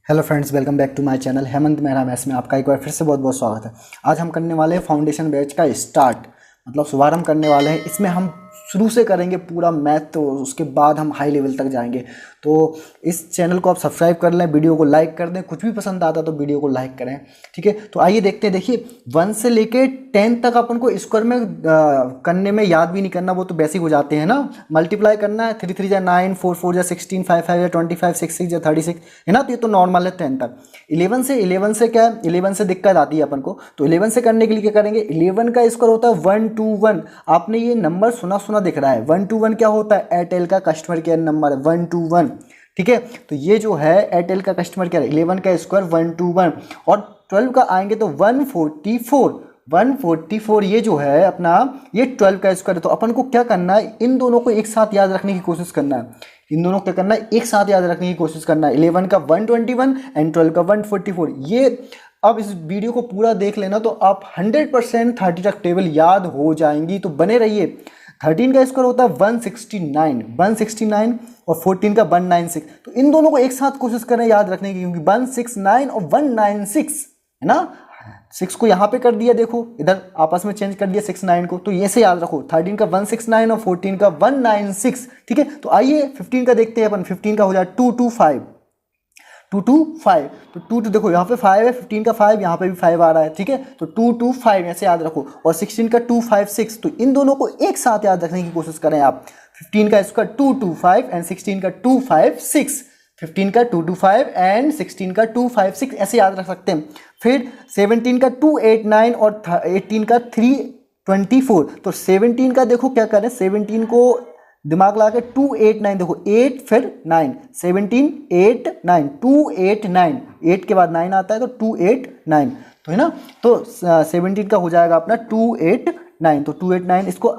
Hello friends, welcome back to my channel Hemant Mehra maths में आपका एक बार फिर से बहुत बहुत स्वागत है। आज हम करने वाले हैं फाउंडेशन बैच का स्टार्ट, मतलब शुभारंभ करने वाले हैं। इसमें हम शुरू से करेंगे पूरा मैथ, तो उसके बाद हम हाई लेवल तक जाएंगे। तो इस चैनल को आप सब्सक्राइब कर लें, वीडियो को लाइक कर दें, कुछ भी पसंद आता तो वीडियो को लाइक करें, ठीक है। तो आइए देखते हैं। देखिए 1 से लेके 10 तक अपन को स्क्वायर में करने में याद भी नहीं करना, वो तो बेसिक हो जाते हैं ना। मल्टीप्लाई करना है, 3 3 जा 9, 4 4 जा 16, 5 5 जा 25, 6 6 जा 36, है ना। तो ये तो नॉर्मल है 10 तक। 11 से क्या है, 11 से दिक्कत आती है अपन को। तो 11 से करने के लिए क्या करेंगे, 11 का स्क्वायर होता है 121। आपने ये नंबर सुना दिख रहा है। 121 क्या होता है, एयरटेल का कस्टमर केयर नंबर है 121, ठीक है। तो ये जो है एयरटेल का कस्टमर केयर, 11 का स्क्वायर 121 और 12 का आएंगे तो 144। 144 ये जो है अपना, ये 12 का स्क्वायर है। तो अपन को क्या करना है, इन दोनों को एक साथ याद रखने की कोशिश करना है। इन दोनों को क्या करना है, एक साथ याद रखने की कोशिश करना है। 11 का 121 एंड 12 का 144। ये अब इस वीडियो को पूरा देख लेना तो आप 100% 30 तक टेबल याद हो जाएंगी। तो बने रहिए। 13 का स्क्वायर होता है 169 और 14 का 196। तो इन दोनों को एक साथ कोशिश करें याद रखने की, क्योंकि 169 और 196 है ना। 6 को यहाँ पे कर दिया, देखो इधर आपस में चेंज कर दिया 6 9 को। तो ये से याद रखो, 13 का 169 और 14 का 196, ठीक है। तो आइए 15 का देखते हैं अपन। 15 का हो जाए 225। 225 तो 2 देखो यहाँ पे 5 है, 15 का 5, यहाँ पे भी 5 आ रहा है, ठीक है। तो 225 ऐसे याद रखो। और 16 का 256। तो इन दोनों को एक साथ याद रखने की कोशिश करें आप। 15 का इसका 225 एंड 16 का 256। 15 का 225 एंड 16 का 256 ऐसे याद रख सकते हैं। फिर 17 का 289 और 18 का 324। तो 17 का देखो क्या करें, 17 को दिमाग लगा के 289, देखो 8 फिर 9, 17 8 9 289, 8 के बाद 9 आता है तो 289, तो है ना। तो 17 का हो जाएगा अपना 289। तो 289 इसको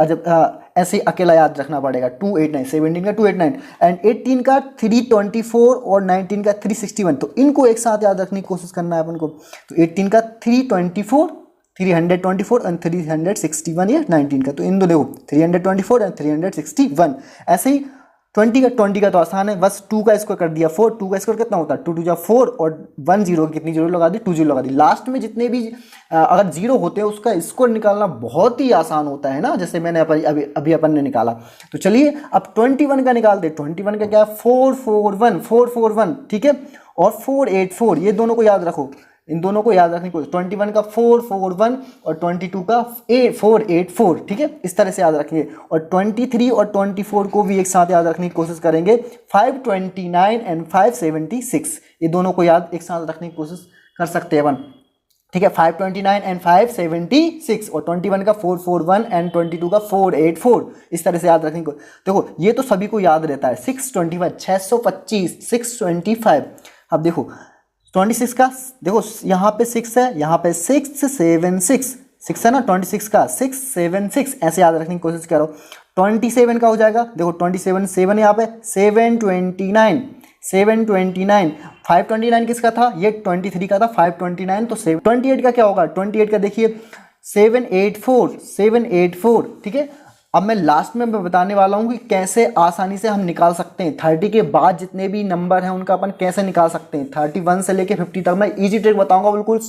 ऐसे अकेला याद रखना पड़ेगा। 289, 17 का 289 एंड 18 का 324 और 19 का 361। तो इनको एक साथ याद रखने की कोशिश करना है अपन को। तो 18 का 324 एंड 361, ये 19 का। तो इन दो देखो 324 एंड 361। ऐसे ही 20 का तो आसान है, बस 2 का स्क्वायर कर दिया 4। 2 का स्क्वायर कितना होता है, 2 2 जा 4 और 1 0 कितनी जीरो लगा दी, 2 0 लगा दी। लास्ट में जितने भी अगर जीरो होते हैं उसका स्क्वायर निकालना बहुत ही आसान होता है ना, जैसे मैंने अभी अपन ने निकाला। तो चलिए अब 21 का निकाल दे। 21 का क्या है, 441, ठीक है। और 484, ये दोनों को याद रखो, इन दोनों को याद रखने को। 21 का 441 और 22 का 484, ठीक है। इस तरह से याद रखेंगे। और 23 और 24 को भी एक साथ याद रखने की कोशिश करेंगे। 529 एंड 576, ये दोनों को याद एक साथ रखने की कोशिश कर सकते हैं अपन, ठीक है। 529 एंड 576 और 21 का 441 एंड 22 का 484, इस तरह से याद रखने को। देखो ये तो सभी को याद रहता है। 625 625, 625। अब देखो 26 का, देखो यहाँ पे 6 है, यहाँ पे 6 है ना। 26 का 676 ऐसे याद रखने की कोशिश करो। 27 का हो जाएगा, देखो 27 7 यहाँ पे 729। 529 किसका था, ये 23 का था 529। तो 28 का क्या होगा, 28 का देखिए 784, ठीक है। अब मैं लास्ट में बताने वाला हूँ कि कैसे आसानी से हम निकाल सकते हैं 30 के बाद जितने भी नंबर हैं उनका अपन कैसे निकाल सकते हैं। 31 से लेके 50 तक मैं इजी ट्रिक बताऊंगा, बिल्कुल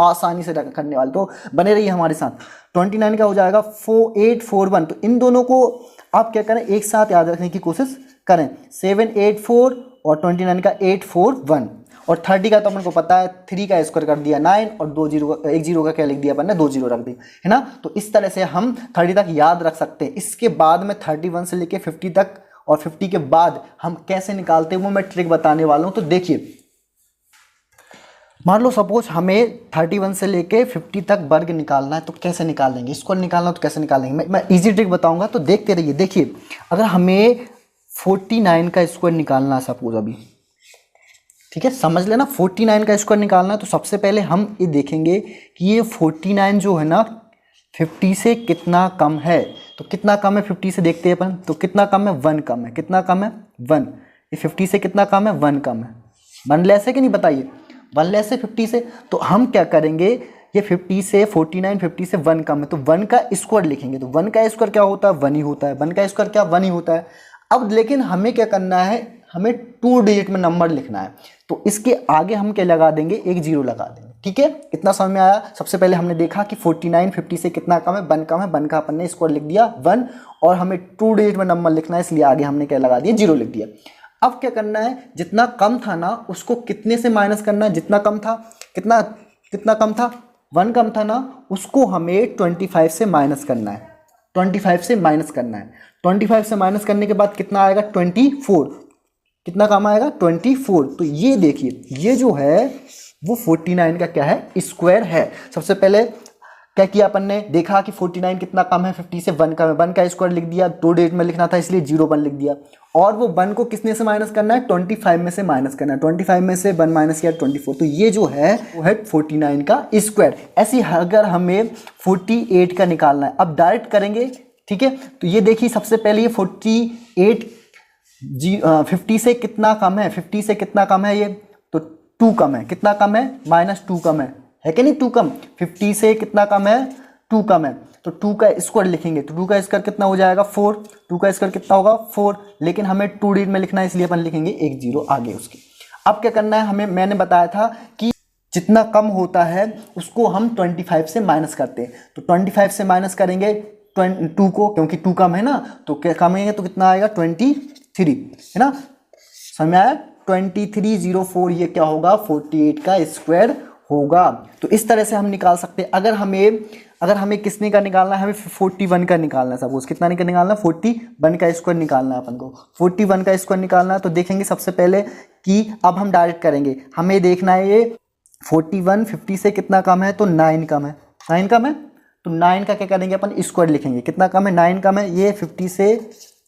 आसानी से करने वाले। तो बने रहिए हमारे साथ। 29 का हो जाएगा 4841। तो इन दोनों को आप क्या करें, एक साथ याद रखने की कोशिश करें। 784 और 29 का 841। और 30 का तो अपन को पता है, 3 का स्क्वायर कर दिया 9 और 2 जीरो, 1 जीरो का क्या लिख दिया अपन ने, 2 जीरो रख दी, है ना। तो इस तरह से हम 30 तक याद रख सकते हैं। इसके बाद में 31 से लेके 50 तक और 50 के बाद हम कैसे निकालते हैं वो मैं ट्रिक बताने वाला हूं। तो देखिए, मान लो सपोज हमें 31 से लेके 50 तक वर्ग निकालना है, तो कैसे निकाल लेंगे, स्क्वायर निकालना है तो कैसे निकालेंगे, मैं इजी ट्रिक बताऊंगा। तो देखते रहिए। देखिए अगर हमें 49 का स्क्वायर निकालना है सपोज अभी, ठीक है, समझ लेना 49 का स्क्वायर निकालना है। तो सबसे पहले हम ये देखेंगे कि ये 49 जो है ना 50 से कितना कम है। तो कितना कम है 50 से, देखते हैं अपन। तो कितना कम है, 1 कम है। कितना कम है, 1। ये 50 से कितना कम है, 1 कम है। 1 लेस है कि नहीं, बताइए। 1 लेस है 50 से। तो हम क्या करेंगे, ये 50 से 49, 50 से 1 कम है तो 1 का स्क्वायर लिखेंगे। तो 1 का स्क्वायर क्या होता है, 1 ही होता है। 1 का स्क्वायर क्या, 1 ही होता है। अब लेकिन हमें क्या करना है, हमें 2 डिजिट में नंबर लिखना है, तो इसके आगे हम क्या लगा देंगे, एक जीरो लगा देंगे। ठीक है, इतना समझ में आया। सबसे पहले हमने देखा कि 49 50 से कितना कम है, 1 कम है, 1 का अपन ने स्क्वायर लिख दिया 1, और हमें 2 डिजिट में नंबर लिखना है, इसलिए आगे हमने क्या लगा दिया, जीरो लिख दिया। अब क्या करना है, जितना कम था ना उसको कितने से माइनस करना है, जितना कम था, कितना कम था, 1 कम था ना, उसको हमें 25 से माइनस करना है, 25 से माइनस करना है। 25 से माइनस करने के बाद कितना आएगा, 24, कितना कम आएगा, 24। तो ये देखिए, ये जो है वो 49 का क्या है, स्क्वायर है। सबसे पहले क्या किया अपन ने, देखा कि 49 कितना कम है, 50 से 1 कम है, 1 का स्क्वायर लिख दिया, 2 डिजिट में लिखना था इसलिए 01 लिख दिया, और वो 1 को किसने से माइनस करना है, 25 में से माइनस करना है, 25 में से 1 माइनस किया 24, तो ये जो है वो है 49 का स्क्वायर। ऐसे अगर हमें 48 का निकालना है, अब डायरेक्ट करेंगे। ठीक है, तो ये देखिए सबसे पहले ये 48 50 से कितना कम है, 50 से कितना कम है, ये तो 2 कम है, कितना कम है, -2 कम है कि नहीं, 2 कम, 50 से कितना कम है, 2 कम है, तो 2 का स्क्वायर लिखेंगे, तो 2 का स्क्वायर कितना हो जाएगा 4, 2 का स्क्वायर कितना होगा 4, लेकिन हमें 2 डिजिट में लिखना है इसलिए अपन लिखेंगे एक जीरो आगे उसके। अब क्या करना है हमें, मैंने बताया था कि जितना कम होता है उसको हम 25 से माइनस करते हैं, तो 25 से माइनस करेंगे 2 को, क्योंकि 2 कम है ना, तो क्या कम है तो कितना आएगा 23, है ना, समझ में आया, 2304, ये क्या होगा 48 का स्क्वायर होगा। तो इस तरह से हम निकाल सकते हैं। अगर हमें किसने का निकालना है, हमें 41 का निकालना है, सपोज कितना का निकालना है, 41 का स्क्वायर निकालना है अपन को, 41 का स्क्वायर निकालना है। तो देखेंगे सबसे पहले कि अब हम डायरेक्ट करेंगे, हमें देखना है ये 41 50 से कितना कम है, तो 9 कम है, 9 कम है, तो 9 का क्या करेंगे अपन, स्क्वायर लिखेंगे, कितना कम है 9 कम है, ये 50 से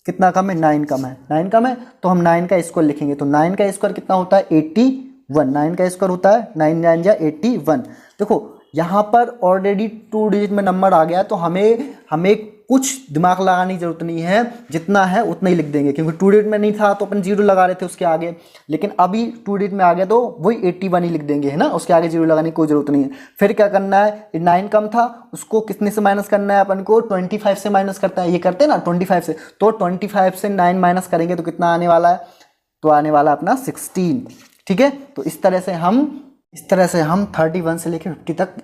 कितना कम है, 9 कम है, 9 कम है, तो हम 9 का स्क्वायर लिखेंगे, तो 9 का स्क्वायर कितना होता है 81, 9 का स्क्वायर होता है 9 9 जा 81। देखो यहाँ पर ऑलरेडी 2 डिजिट में नंबर आ गया, तो हमें कुछ दिमाग लगाने की जरूरत नहीं है, जितना है उतना ही लिख देंगे, क्योंकि 2 डिजिट में नहीं था तो अपन जीरो लगा रहे थे उसके आगे, लेकिन अभी 2 डिजिट में आ गया तो वही 81 ही लिख देंगे, है ना, उसके आगे जीरो लगाने की कोई जरूरत नहीं है। फिर क्या करना है, 9 कम था उसको कितने से माइनस करना है अपन को, 25 से माइनस करता है, ये करते हैं ना 25 से, तो 25 से 9 माइनस करेंगे तो कितना आने वाला है, तो आने वाला अपना 16। ठीक है, तो इस तरह से हम 31 से लेकर 50 तक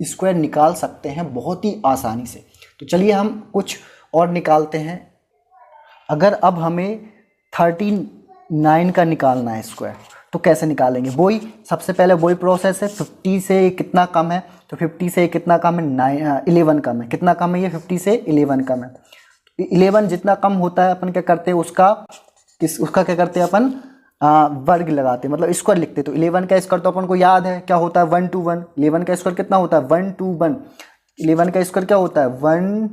स्क्वायर निकाल सकते हैं बहुत ही आसानी से। तो चलिए हम कुछ और निकालते हैं। अगर अब हमें 39 का निकालना है स्क्वायर, तो कैसे निकालेंगे, वही सबसे पहले वही प्रोसेस है, 50 से कितना कम है, तो 50 से कितना कम है, 11 कम है, कितना कम है ये 50 से 11 कम है, 11 जितना कम होता है अपन क्या करते हैं, उसका क्या करते हैं अपन, वर्ग लगाते हैं, मतलब स्क्वायर लिखते हैं। तो 11 का स्क्वायर तो अपन को याद है क्या होता है, 1 to 1, 11 का स्क्वायर कितना होता है 1 to 1, 11 का स्क्वायर क्या होता है 1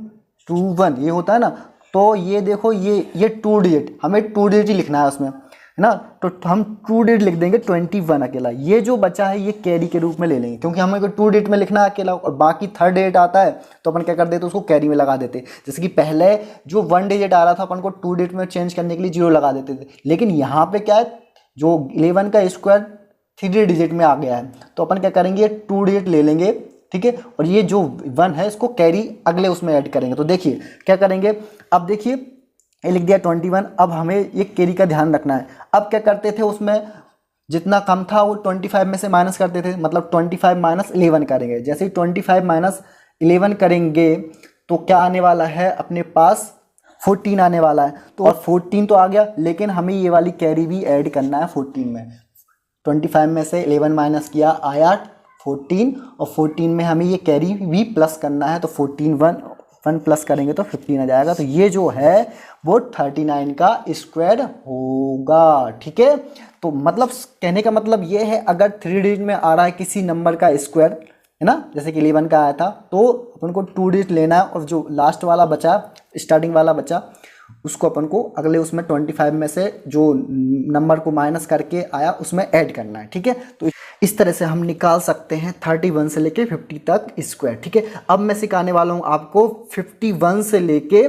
to 1, ये होता है ना। तो ये देखो ये 2 डिजिट, हमें 2 डिजिट ही लिखना है उसमें, है ना, तो हम 2 डिजिट लिख देंगे 21 अकेला, ये जो बचा है ये कैरी के रूप में ले लेंगे, क्योंकि हमें 2 डिजिट में लिखना है अकेला, और बाकी 3rd डिजिट आता है तो अपन क्या कर देते उसको कैरी में लगा देते। जैसे कि पहले जो 1 डिजिट आ रहा था अपन को 2 डिजिट में चेंज करने के लिए जीरो लगा देते थे, लेकिन यहाँ पे क्या है, जो 11 का स्क्वायर 3 डिजिट में आ गया है, तो अपन क्या करेंगे 2 डिजिट ले लेंगे। ठीक है, और ये जो 1 है इसको कैरी अगले उसमें ऐड करेंगे। तो देखिए क्या करेंगे, अब देखिए ये लिख दिया 21, अब हमें ये कैरी का ध्यान रखना है। अब क्या करते थे, उसमें जितना कम था वो 25 में से माइनस करते थे, मतलब 25 माइनस 11 करेंगे। जैसे ही 25 माइनस 11 करेंगे तो क्या आने वाला है अपने पास, 14 आने वाला है। तो और 14 तो आ गया, लेकिन हमें ये वाली कैरी भी ऐड करना है 14 में। 25 में से 11 माइनस किया आया 14, और 14 में हमें ये कैरी भी प्लस करना है, तो 14 1 प्लस करेंगे तो 15 आ जाएगा। तो ये जो है वो 39 का स्क्वायर होगा। ठीक है, तो मतलब कहने का मतलब ये है, अगर 3 डिजिट में आ रहा है किसी नंबर का स्क्वायर, है ना, जैसे कि 11 का आया था, तो अपन को 2 डिजिट लेना है, और जो लास्ट वाला बचा, स्टार्टिंग वाला बचा, उसको अपन को अगले उसमें 25 में से जो नंबर को माइनस करके आया उसमें ऐड करना है। ठीक है, तो इस तरह से हम निकाल सकते हैं 31 से लेके 50 तक स्क्वायर। ठीक है, अब मैं सिखाने वाला हूँ आपको 51 से लेके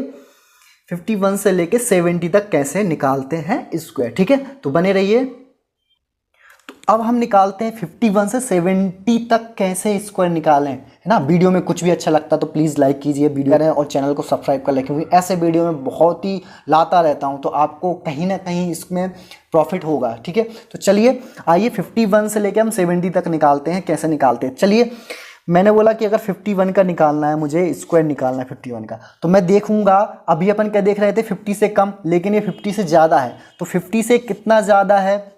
70 तक कैसे निकालते हैं स्क्वायर। ठीक है, तो बने रहिए। तो अब हम निकालते हैं 51 से 70 तक कैसे स्क्वायर निकालें, है ना। वीडियो में कुछ भी अच्छा लगता तो प्लीज़ लाइक कीजिए वीडियो करें और चैनल को सब्सक्राइब कर लें, क्योंकि ऐसे वीडियो में बहुत ही लाता रहता हूं तो आपको कहीं ना कहीं इसमें प्रॉफिट होगा, ठीक है। तो चलिए आइए 51 से लेकर हम 70 तक निकालते हैं, कैसे निकालते हैं। चलिए मैंने बोला कि अगर 51 का निकालना है, मुझे स्क्वायर निकालना है 51 का, तो मैं देखूंगा अभी अपन क्या देख रहे थे 50 से कम, लेकिन ये 50 से ज़्यादा है। तो 50 से कितना ज़्यादा है,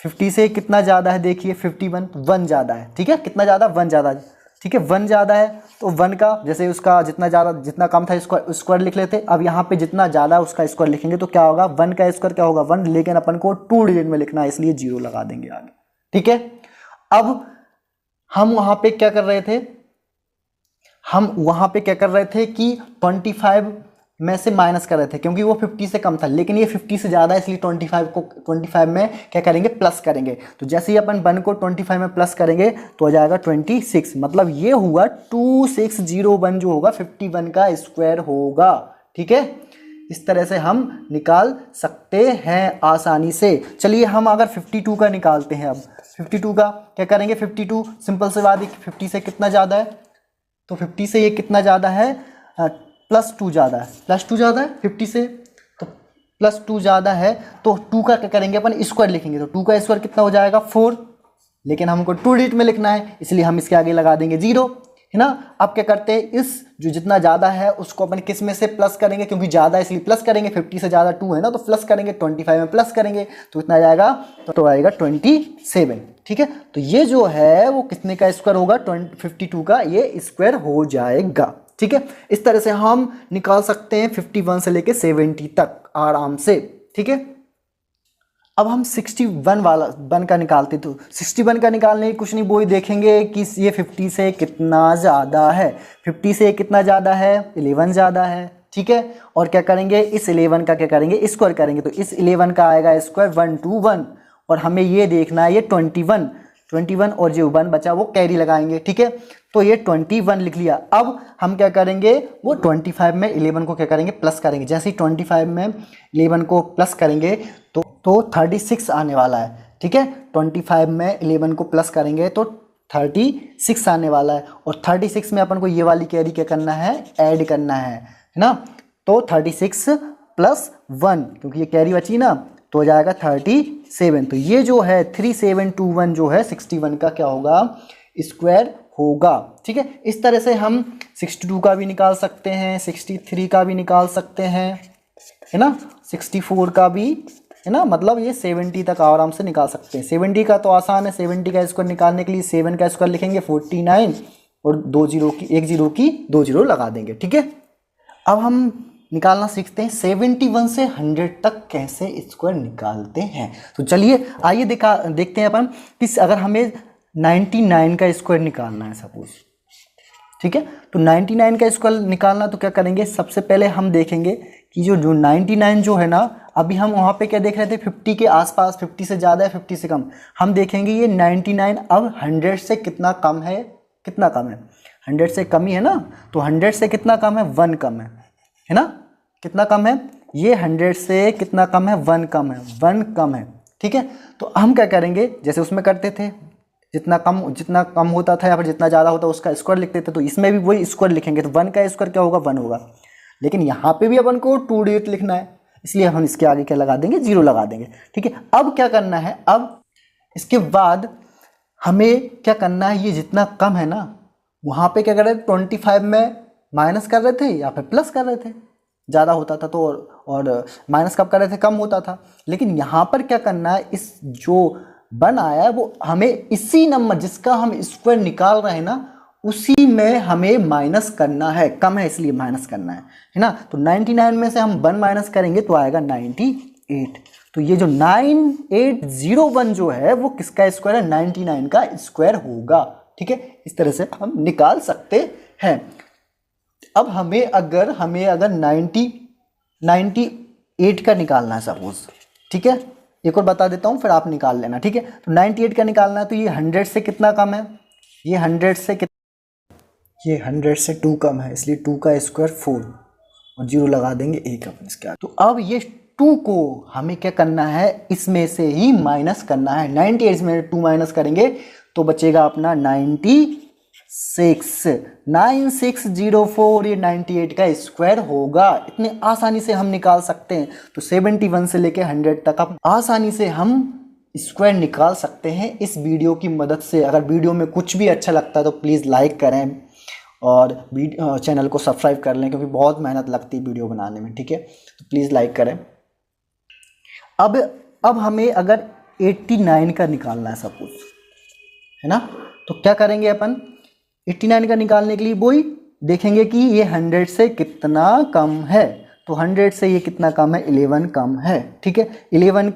50 से कितना ज़्यादा है, देखिए 51 1 ज़्यादा है, ठीक है। कितना ज़्यादा, 1 ज़्यादा है, ठीक है। 1 ज़्यादा है तो 1 का जैसे उसका जितना ज़्यादा जितना कम था स्क्वायर लिख लेते। अब यहाँ पे जितना ज़्यादा उसका स्क्वायर लिखेंगे तो क्या होगा, 1 का स्क्वायर क्या होगा 1, लेकिन अपन को 2 डिजिट में लिखना है इसलिए 0 लगा देंगे आगे, ठीक है। अब हम वहाँ पे क्या कर रहे थे, हम वहाँ पे क्या कर रहे थे कि 25 में से माइनस कर रहे थे, क्योंकि वो 50 से कम था, लेकिन ये 50 से ज़्यादा है इसलिए 25 में क्या करेंगे, प्लस करेंगे। तो जैसे ही अपन 1 को 25 में प्लस करेंगे तो हो जाएगा 26, मतलब ये हुआ 2601 जो होगा 51 का स्क्वायर होगा, ठीक है। इस तरह से हम निकाल सकते हैं आसानी से। चलिए हम अगर 52 का निकालते हैं, अब 52 का क्या करेंगे, 52 सिंपल से बात है, 50 से कितना ज़्यादा है, तो 50 से ये कितना ज़्यादा है, +2 ज़्यादा है, +2 ज़्यादा है 50 से, तो +2 ज़्यादा है तो 2 का क्या करेंगे अपन स्क्वायर लिखेंगे, तो 2 का स्क्वायर कितना हो जाएगा 4, लेकिन हमको 2 डिजिट में लिखना है इसलिए हम इसके आगे लगा देंगे 0, है ना। अब क्या करते हैं, इस जो जितना ज़्यादा है उसको अपन किस में से प्लस करेंगे, क्योंकि ज़्यादा इसलिए प्लस करेंगे, 50 से ज़्यादा 2 है ना, तो प्लस करेंगे, 25 में प्लस करेंगे तो इतना जाएगा, तो आएगा 27, ठीक है। तो ये जो है वो कितने का स्क्वायर होगा, 52 का ये स्क्वायर हो जाएगा, ठीक है। इस तरह से हम निकाल सकते हैं 51 से लेके 70 तक आराम से, ठीक है। अब हम 61 का निकालते, तो 61 का निकालने की कुछ नहीं, वो ही देखेंगे कि ये 50 से कितना ज़्यादा है, 50 से कितना ज़्यादा है, 11 ज़्यादा है, ठीक है। और क्या करेंगे, इस 11 का क्या करेंगे, स्क्वायर करेंगे, तो इस 11 का आएगा स्क्वायर 121, और हमें ये देखना है ये 21 और जो 1 बचा वो कैरी लगाएंगे, ठीक है। तो ये 21 लिख लिया। अब हम क्या करेंगे, वो 25 में 11 को क्या करेंगे, प्लस करेंगे। जैसे ही 25 में 11 को प्लस करेंगे तो 36 आने वाला है, ठीक है। 25 में 11 को प्लस करेंगे तो 36 आने वाला है, और 36 में अपन को ये वाली कैरी क्या करना है, ऐड करना है ना। तो 36 + 1, क्योंकि ये कैरी बची ना, तो हो जाएगा 37। तो ये जो है 3721 जो है 61 का क्या होगा, स्क्वायर होगा, ठीक है। इस तरह से हम 62 का भी निकाल सकते हैं, 63 का भी निकाल सकते हैं, है ना, 64 का भी, है ना। मतलब ये 70 तक आराम से निकाल सकते हैं। 70 का तो आसान है, 70 का स्क्वायर निकालने के लिए 7 का स्क्वायर लिखेंगे 49, और 2 0 की 1 0 की 2 0 लगा देंगे, ठीक है। अब हम निकालना सीखते हैं 71 से 100 तक कैसे स्क्वायर निकालते हैं। तो चलिए आइए देखते हैं अपन कि अगर हमें 99 का स्क्वायर निकालना है सपोज, ठीक है। तो 99 का स्क्वायर निकालना तो क्या करेंगे, सबसे पहले हम देखेंगे कि जो 99 जो है ना, अभी हम वहाँ पे क्या देख रहे थे, 50 के आसपास, 50 से ज़्यादा है 50 से कम। हम देखेंगे ये 99 अब 100 से कितना कम है, कितना कम है, 100 से कम ही है ना। तो 100 से कितना कम है, 1 कम है ना। कितना कम है, ये 100 से कितना कम है, 1 कम है, 1 कम है, ठीक है। तो हम क्या करेंगे, जैसे उसमें करते थे, जितना कम होता था या फिर जितना ज़्यादा होता उसका स्क्वायर लिखते थे, तो इसमें भी वही स्क्वायर लिखेंगे। तो 1 का स्क्वायर क्या होगा, 1 होगा, लेकिन यहाँ पे भी अपन को 2 डिजिट लिखना है, इसलिए हम इसके आगे क्या लगा देंगे, 0 लगा देंगे, ठीक है। अब क्या करना है, अब इसके बाद हमें क्या करना है, ये जितना कम है ना, वहाँ पे क्या कर रहे थे, 25 में माइनस कर रहे थे या फिर प्लस कर रहे थे, ज़्यादा होता था तो, और माइनस कब कर रहे थे, कम होता था। लेकिन यहाँ पर क्या करना है, इस जो 1 आया है वो हमें इसी नंबर जिसका हम स्क्वायर निकाल रहे हैं ना, उसी में हमें माइनस करना है, कम है इसलिए माइनस करना है ना। तो 99 में से हम 1 माइनस करेंगे तो आएगा 98। तो ये जो 9801 जो है वो किसका स्क्वायर है, 99 का स्क्वायर होगा, ठीक है। इस तरह से हम निकाल सकते हैं। अब हमें अगर 98 का निकालना है सपोज, ठीक है, एक और बता देता हूँ फिर आप निकाल लेना, ठीक है। तो 98 का निकालना है, तो ये 100 से कितना कम है, ये 100 से 2 कम है, इसलिए 2 का स्क्वायर 4, और 0 लगा देंगे 1 अपन इसके आगे। तो अब ये 2 को हमें क्या करना है, इसमें से ही माइनस करना है। 98 में 2 माइनस करेंगे तो बचेगा अपना 96। 9604 ये 98 का स्क्वायर होगा। इतने आसानी से हम निकाल सकते हैं। तो 71 से लेके 100 तक हम आसानी से हम स्क्वायर निकाल सकते हैं इस वीडियो की मदद से। अगर वीडियो में कुछ भी अच्छा लगता है तो प्लीज़ लाइक करें और चैनल को सब्सक्राइब कर लें, क्योंकि बहुत मेहनत लगती है वीडियो बनाने में, ठीक है। तो प्लीज़ लाइक करें। अब हमें अगर 89 का निकालना है सपोज, है ना, तो क्या करेंगे अपन, 89 का निकालने के लिए वही देखेंगे कि ये 100 से कितना कम है। तो 100 से ये कितना कम है, 11 कम है, ठीक है। 11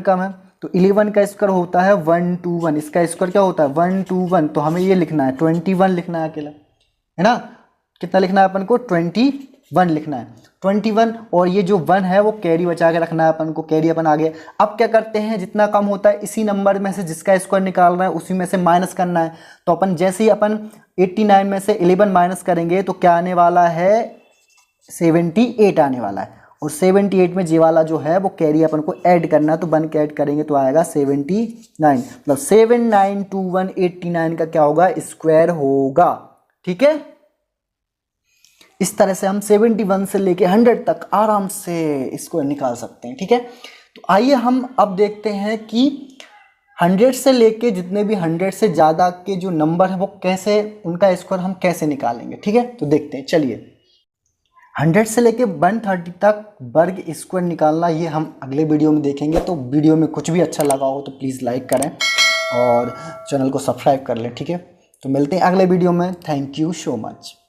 कम है तो 11 का स्क्वायर होता है 121। इसका स्क्वायर क्या होता है, 121। तो हमें ये लिखना है 21 लिखना है अकेला, है ना। कितना लिखना है अपन को, 21 लिखना है। 21 और ये जो 1 है वो कैरी बचा के रखना है अपन को, कैरी अपन आ गया। अब क्या करते हैं, जितना कम होता है इसी नंबर में से जिसका स्क्वायर निकाल रहा है उसी में से माइनस करना है। तो अपन जैसे ही अपन 89 में से 11 माइनस करेंगे तो क्या आने वाला है, 78 आने वाला है। और 78 में जे वाला जो है वो कैरी अपन को ऐड करना है। तो 1 के ऐड करेंगे तो आएगा 79, मतलब 792189 का क्या होगा, स्क्वायर होगा, ठीक है। इस तरह से हम 71 से लेके 100 तक आराम से इसको निकाल सकते हैं, ठीक है। तो आइए हम अब देखते हैं कि 100 से लेके जितने भी 100 से ज़्यादा के जो नंबर है वो कैसे, उनका स्क्वायर हम कैसे निकालेंगे, ठीक है। तो देखते हैं, चलिए। 100 से लेके 130 तक वर्ग स्क्वायर निकालना, ये हम अगले वीडियो में देखेंगे। तो वीडियो में कुछ भी अच्छा लगा हो तो प्लीज़ लाइक करें और चैनल को सब्सक्राइब कर लें, ठीक है। तो मिलते हैं अगले वीडियो में। Thank you so much.